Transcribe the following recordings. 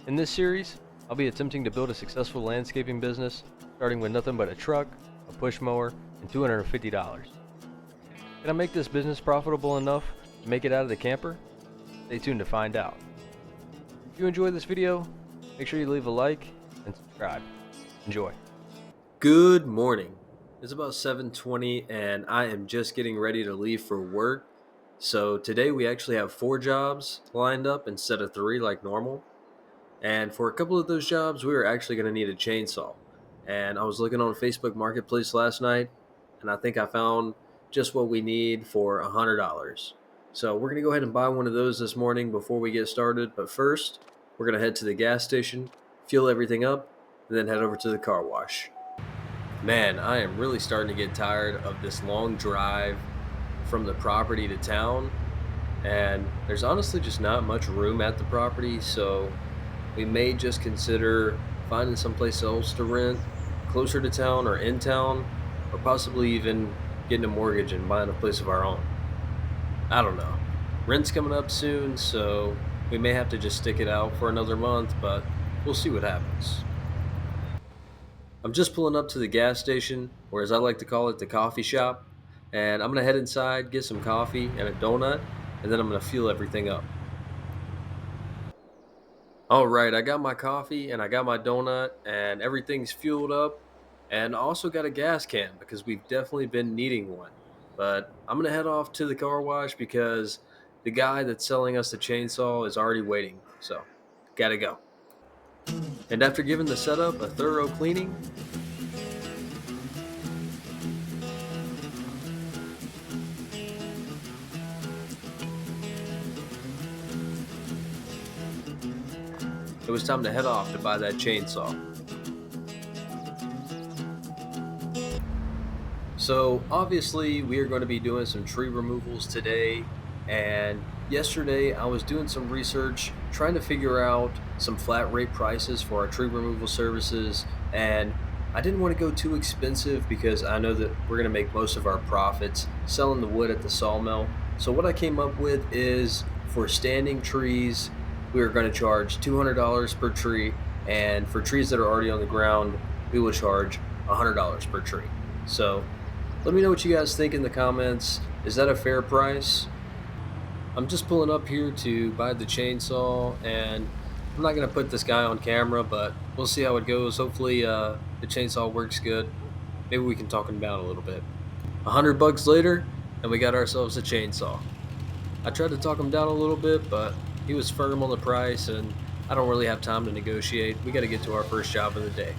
In this series, I'll be attempting to build a successful landscaping business, starting with nothing but a truck, a push mower, and $250. Can I make this business profitable enough to make it out of the camper? Stay tuned to find out. If you enjoyed this video, make sure you leave a like and subscribe. Enjoy. Good morning. It's about 7:20 and I am just getting ready to leave for work. So today we actually have 4 jobs lined up instead of 3 like normal. And for a couple of those jobs, we were actually going to need a chainsaw. And I was looking on Facebook Marketplace last night, and I think I found just what we need for $100. So we're going to go ahead and buy one of those this morning before we get started. But first, we're going to head to the gas station, fuel everything up, and then head over to the car wash. Man, I am really starting to get tired of this long drive from the property to town. And there's honestly just not much room at the property, so we may just consider finding someplace else to rent closer to town or in town, or possibly even getting a mortgage and buying a place of our own. I don't know. Rent's coming up soon, so we may have to just stick it out for another month, but we'll see what happens. I'm just pulling up to the gas station, or as I like to call it, the coffee shop, and I'm going to head inside, get some coffee and a donut, and then I'm going to fuel everything up. All right, I got my coffee and I got my donut and everything's fueled up, and I also got a gas can because we've definitely been needing one. But I'm going to head off to the car wash because the guy that's selling us the chainsaw is already waiting. So, gotta go. And after giving the setup a thorough cleaning, it was time to head off to buy that chainsaw. So obviously we are going to be doing some tree removals today, and yesterday I was doing some research trying to figure out some flat rate prices for our tree removal services, and I didn't want to go too expensive because I know that we're going to make most of our profits selling the wood at the sawmill. So what I came up with is for standing trees, we are going to charge $200 per tree, and for trees that are already on the ground, we will charge $100 per tree. So let me know what you guys think in the comments. Is that a fair price? I'm just pulling up here to buy the chainsaw, and I'm not going to put this guy on camera, but we'll see how it goes. Hopefully the chainsaw works good. Maybe we can talk him down a little bit. $100 later, and we got ourselves a chainsaw. I tried to talk him down a little bit, but he was firm on the price, and I don't really have time to negotiate. We got to get to our first job of the day.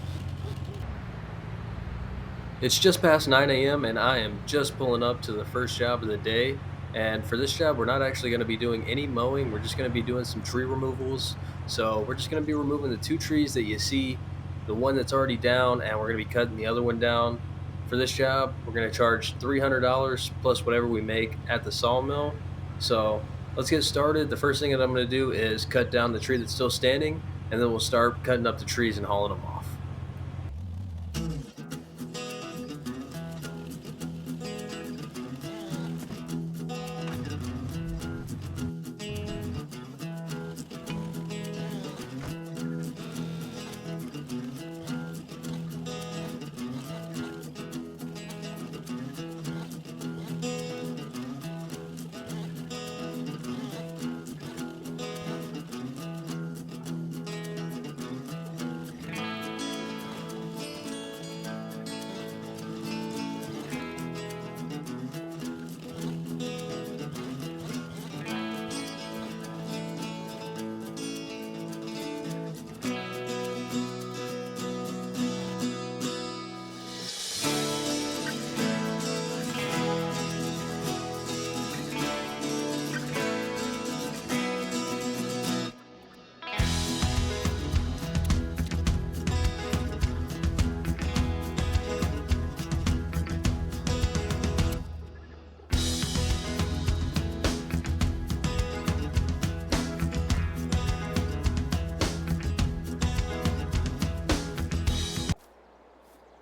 It's just past 9 a.m. and I am just pulling up to the first job of the day. And for this job, we're not actually going to be doing any mowing. We're just going to be doing some tree removals. So we're just going to be removing the 2 trees that you see, the one that's already down, and we're going to be cutting the other one down. For this job, we're going to charge $300 plus whatever we make at the sawmill. So let's get started. The first thing that I'm going to do is cut down the tree that's still standing, and then we'll start cutting up the trees and hauling them off.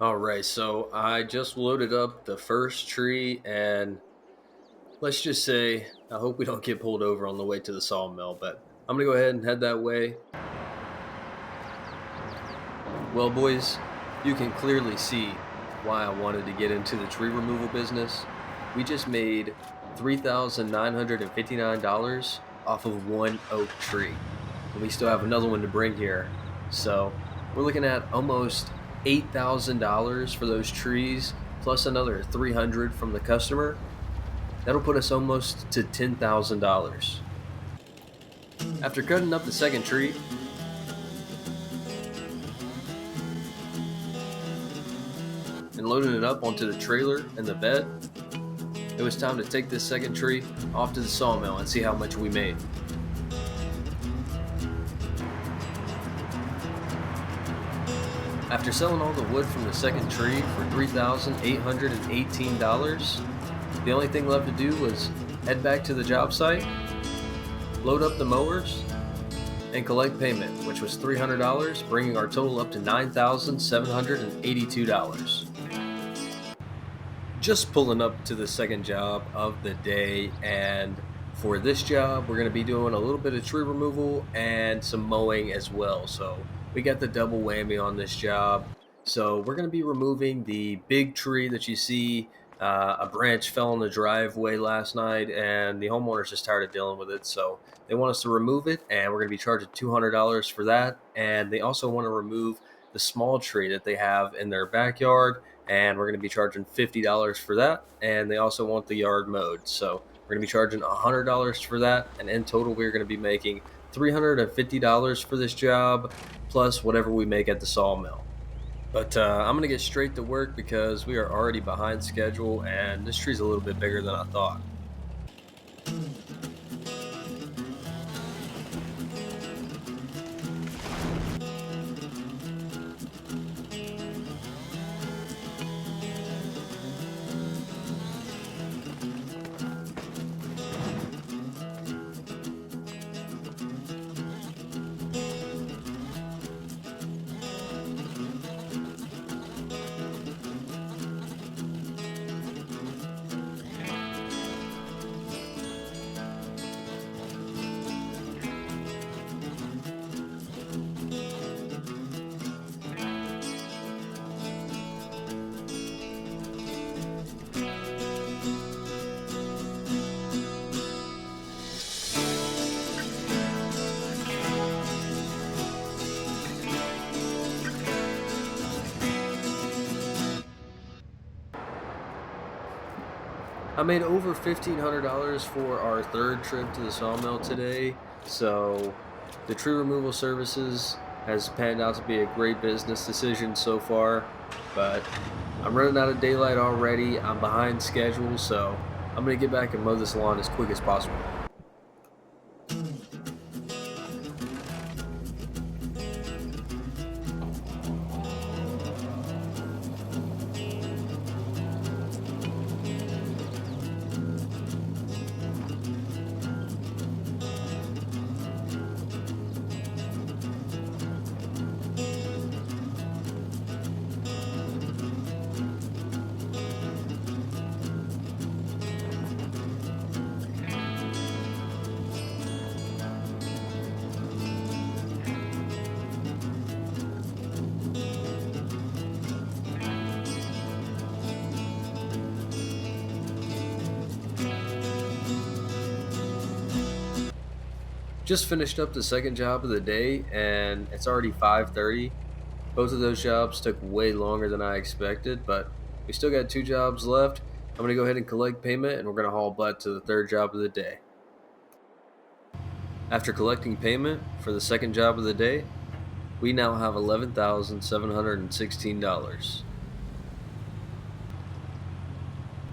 All right, so I just loaded up the first tree, and let's just say I hope we don't get pulled over on the way to the sawmill, but I'm gonna go ahead and head that way. Well, boys, you can clearly see why I wanted to get into the tree removal business. We just made $3,959 off of one oak tree, and we still have another one to bring here. So we're looking at almost $8,000 for those trees, plus another 300 from the customer. That'll put us almost to $10,000. After cutting up the second tree, and loading it up onto the trailer and the bed, it was time to take this second tree off to the sawmill and see how much we made. After selling all the wood from the second tree for $3,818, the only thing left to do was head back to the job site, load up the mowers, and collect payment, which was $300, bringing our total up to $9,782. Just pulling up to the second job of the day, and for this job we're going to be doing a little bit of tree removal and some mowing as well, so we got the double whammy on this job. So we're going to be removing the big tree that you see. A branch fell in the driveway last night and the homeowner's just tired of dealing with it, so they want us to remove it, and we're going to be charging $200 for that. And they also want to remove the small tree that they have in their backyard, and we're going to be charging $50 for that. And they also want the yard mowed, so we're going to be charging $100 for that. And in total, we're going to be making $350 for this job, plus whatever we make at the sawmill. But I'm going to get straight to work because we are already behind schedule, and this tree's a little bit bigger than I thought. I made over $1,500 for our third trip to the sawmill today, so the tree removal services has panned out to be a great business decision so far, but I'm running out of daylight already. I'm behind schedule, so I'm going to get back and mow this lawn as quick as possible. Just finished up the second job of the day, and it's already 5:30. Both of those jobs took way longer than I expected, but we still got two jobs left. I'm going to go ahead and collect payment, and we're going to haul butt to the third job of the day. After collecting payment for the second job of the day, we now have $11,716.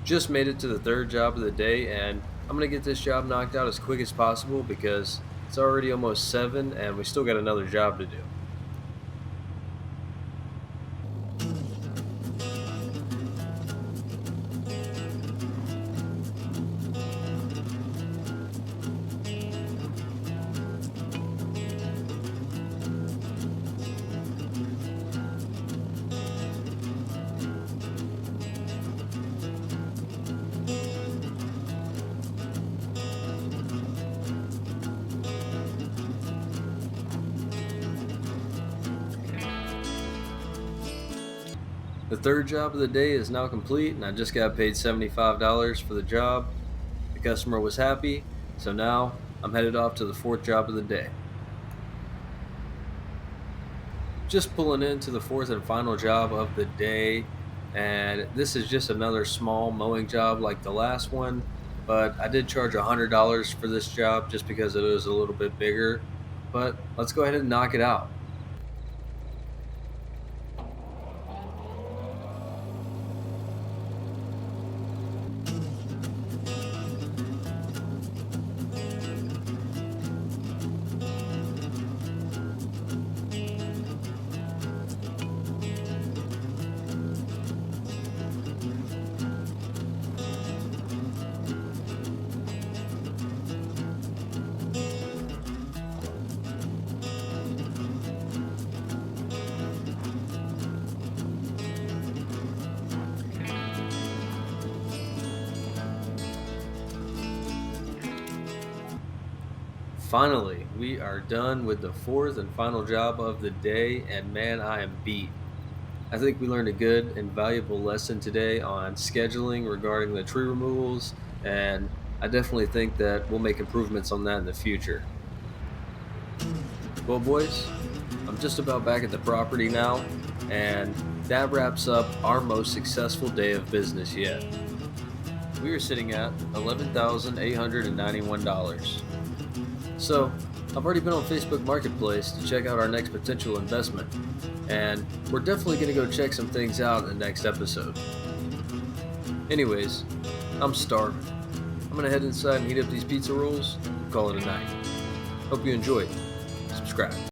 Just made it to the third job of the day, and I'm going to get this job knocked out as quick as possible because it's already almost 7 and we still got another job to do. The third job of the day is now complete, and I just got paid $75 for the job. The customer was happy, so now I'm headed off to the fourth job of the day. Just pulling into the fourth and final job of the day, and this is just another small mowing job like the last one, but I did charge $100 for this job just because it was a little bit bigger. But let's go ahead and knock it out. Finally, we are done with the fourth and final job of the day, and man, I am beat. I think we learned a good and valuable lesson today on scheduling regarding the tree removals, and I definitely think that we'll make improvements on that in the future. Well, boys, I'm just about back at the property now, and that wraps up our most successful day of business yet. We are sitting at $11,891. So, I've already been on Facebook Marketplace to check out our next potential investment, and we're definitely going to go check some things out in the next episode. Anyways, I'm starving. I'm going to head inside and heat up these pizza rolls and call it a night. Hope you enjoyed. Subscribe.